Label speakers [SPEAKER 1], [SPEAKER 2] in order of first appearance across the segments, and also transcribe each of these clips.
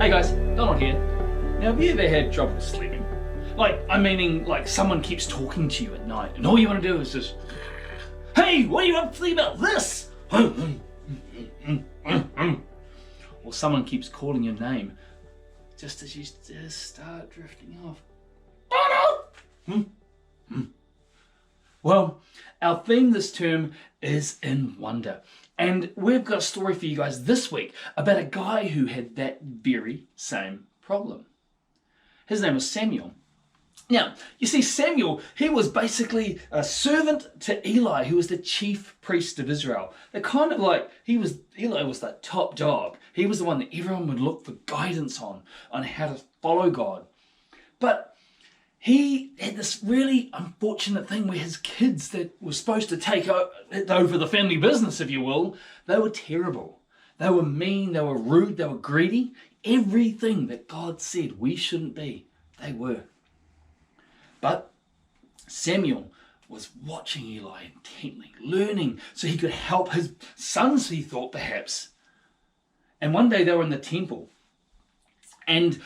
[SPEAKER 1] Hey guys, Donald here. Now, have you ever had trouble sleeping? Like someone keeps talking to you at night and all you want to do is just, hey, what are you up to about this? Or someone keeps calling your name just as you just start drifting off. Donald! Well, our theme this term is in wonder. And we've got a story for you guys this week about a guy who had that very same problem. His name was Samuel. Now, you see, Samuel, he was basically a servant to Eli, who was the chief priest of Israel. They're kind of like, Eli was the top dog. He was the one that everyone would look for guidance on how to follow God. But he had this really unfortunate thing where his kids that were supposed to take over the family business, if you will, they were terrible. They were mean, they were rude, they were greedy. Everything that God said we shouldn't be, they were. But Samuel was watching Eli intently, learning so he could help his sons, he thought perhaps. And one day they were in the temple, and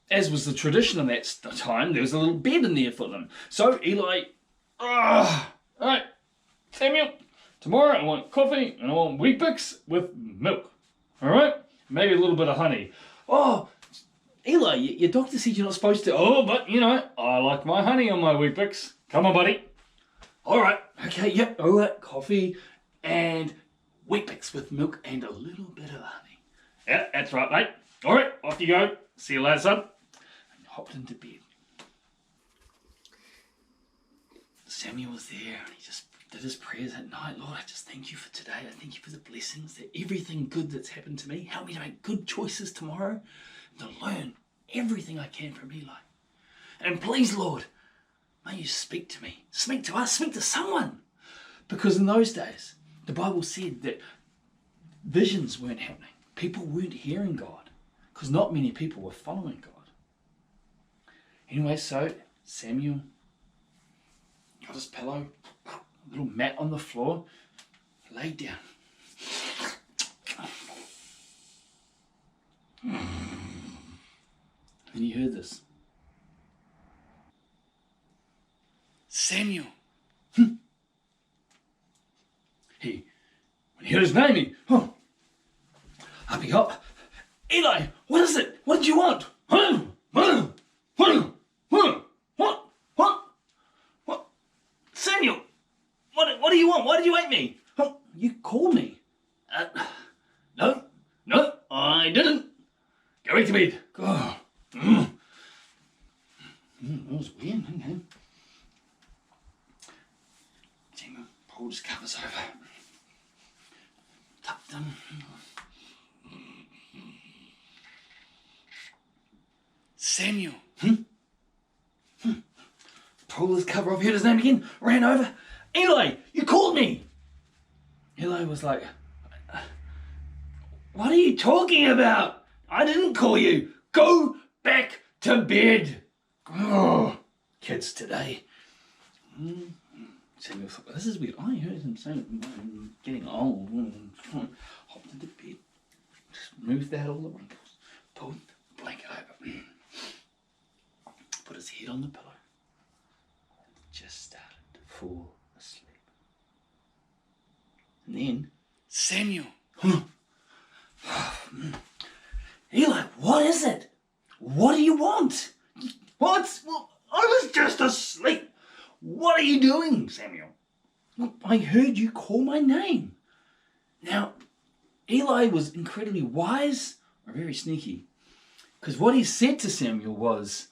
[SPEAKER 1] as was the tradition in that time, there was a little bed in there for them. So Eli, all right, Samuel, tomorrow I want coffee and I want Weet-Bix with milk. All right? Maybe a little bit of honey. Oh, Eli, your doctor said you're not supposed to. Oh, but you know, I like my honey on my Weet-Bix. Come on, buddy. All right, okay, yep, all right, coffee and Weet-Bix with milk and a little bit of honey. Yeah, that's right, mate. All right, off you go. See you later, son. Hopped into bed. Samuel was there and he just did his prayers at night. Lord, I just thank you for today. I thank you for the blessings, that everything good that's happened to me. Help me to make good choices tomorrow and to learn everything I can from Eli. And please, Lord, may you speak to me. Speak to us. Speak to someone. Because in those days, the Bible said that visions weren't happening. People weren't hearing God because not many people were following God. Anyway, so Samuel got his pillow, a little mat on the floor, laid down. And he heard this. Samuel. When he heard his name, up he got. Eli, what is it? What did you want? What? Samuel, what do you want? Why did you wake me? Oh, you called me. No, I didn't. Go back to bed. Oh. That was weird. Okay. Samuel pulled his covers over. Tucked them. Samuel. Pulled his cover off, heard his name again, ran over. Eli, you called me. Eli was like, what are you talking about? I didn't call you. Go back to bed. Oh, kids today. Samuel thought, this is weird. I heard him saying, I'm getting old. Hopped into bed, smoothed out all the wrinkles, pulled the blanket over, put his head on the pillow, and just started to fall asleep. And then, Samuel. Eli, what is it? What do you want? What? Well, I was just asleep. What are you doing, Samuel? Well, I heard you call my name. Now, Eli was incredibly wise or very sneaky, because what he said to Samuel was,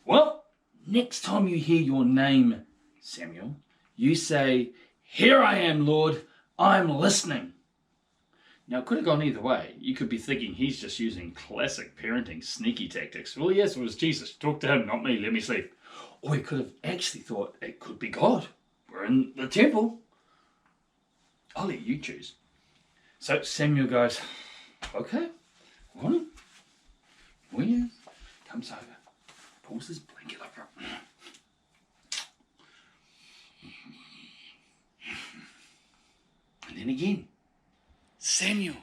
[SPEAKER 1] well, next time you hear your name, Samuel, you say, here I am, Lord, I'm listening. Now, it could have gone either way. You could be thinking he's just using classic parenting sneaky tactics. Well, yes, it was Jesus. Talk to him, not me. Let me sleep. Or he could have actually thought it could be God. We're in the temple. I'll let you choose. So Samuel goes, okay, well, yeah. Comes over, pulls his blanket over. And then again, Samuel.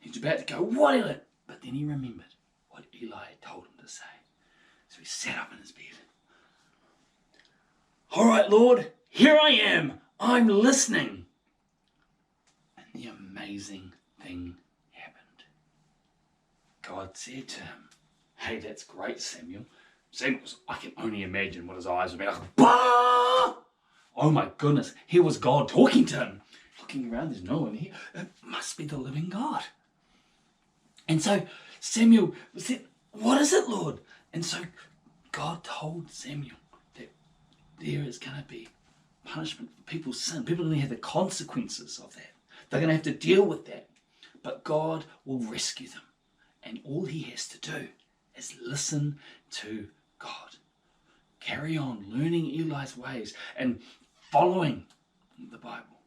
[SPEAKER 1] He's about to go, what Eli? But then he remembered what Eli had told him to say. So he sat up in his bed. All right, Lord, here I am. I'm listening. And the amazing thing happened. God said to him, hey, that's great, Samuel. I can only imagine what his eyes would be like. Bah! Oh my goodness, here was God talking to him. Looking around, there's no one here. It must be the living God. And so Samuel said, what is it, Lord? And so God told Samuel that there is going to be punishment for people's sin. People are going to have the consequences of that. They're going to have to deal with that. But God will rescue them. And all he has to do is listen to God. Carry on learning Eli's ways and following the Bible.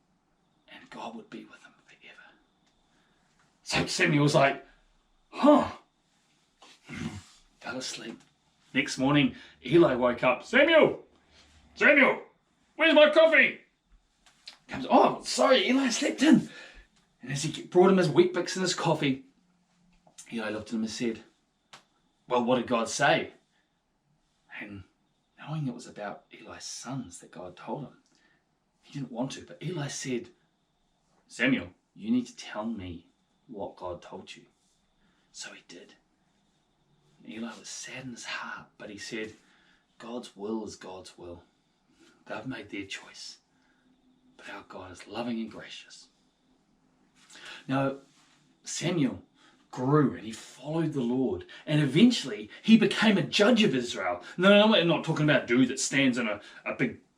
[SPEAKER 1] And God would be with him forever. So Samuel was like, fell asleep. Next morning, Eli woke up. Samuel, where's my coffee? Comes, oh, sorry, Eli slept in. And as he brought him his Weet-Bix and his coffee, Eli looked at him and said, well, what did God say? And knowing it was about Eli's sons that God told him, he didn't want to, but Eli said, Samuel, you need to tell me what God told you. So he did. And Eli was sad in his heart, but he said, God's will is God's will. They've made their choice. But our God is loving and gracious. Now, Samuel grew and he followed the Lord. And eventually, he became a judge of Israel. No, I'm not talking about a dude that stands in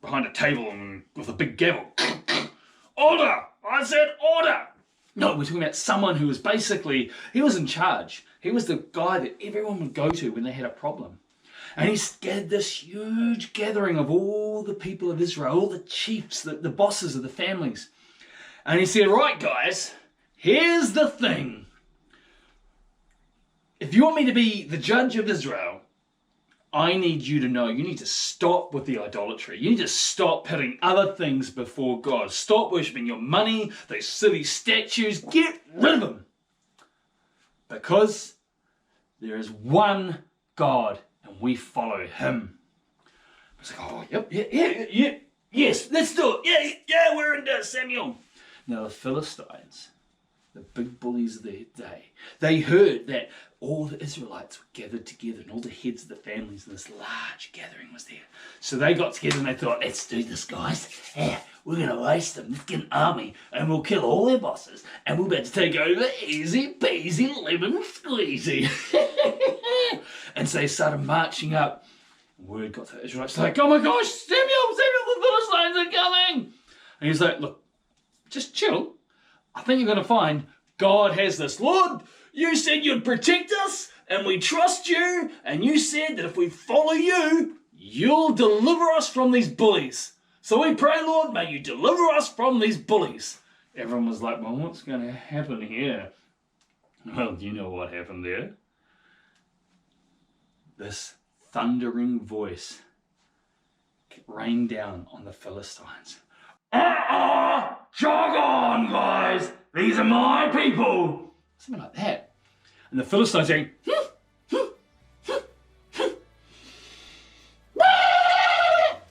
[SPEAKER 1] behind a table and with a big gavel. Order! I said order! No, we're talking about someone who was basically, he was in charge. He was the guy that everyone would go to when they had a problem. And he gathered this huge gathering of all the people of Israel, all the chiefs, the bosses of the families. And he said, right guys, here's the thing. If you want me to be the judge of Israel, I need you to know, you need to stop with the idolatry. You need to stop putting other things before God. Stop worshipping your money, those silly statues. Get rid of them. Because there is one God and we follow him. It's like, oh, yep, yes, let's do it. Yeah, we're into it, Samuel. Now the Philistines, the big bullies of their day, they heard that all the Israelites were gathered together and all the heads of the families, and this large gathering was there. So they got together and they thought, let's do this, guys. Yeah, we're going to waste them. Let's get an army and we'll kill all their bosses and we're about to take over easy peasy lemon squeezy. And so they started marching up. Word got to the Israelites like, oh my gosh, Samuel, the Philistines are coming. And he's like, look, just chill. I think you're going to find God has this. Lord, you said you'd protect us and we trust you. And you said that if we follow you, you'll deliver us from these bullies. So we pray, Lord, may you deliver us from these bullies. Everyone was like, well, what's going to happen here? Well, do you know what happened there? This thundering voice rained down on the Philistines. Jog on, guys. These are my people. Something like that. And the Philistines saying,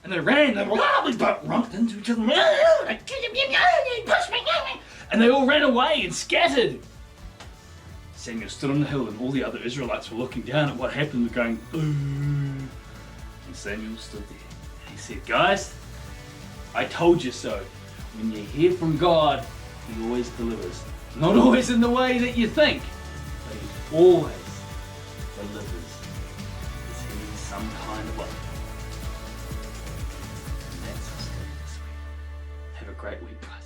[SPEAKER 1] and they ran, they bumped into each other. And they all ran away and scattered. Samuel stood on the hill and all the other Israelites were looking down at what happened, going, ooh. And Samuel stood there and he said, guys, I told you so. When you hear from God, he always delivers. Not always in the way that you think, but he always delivers. Is he some kind of way? And that's us this week. Have a great week, guys.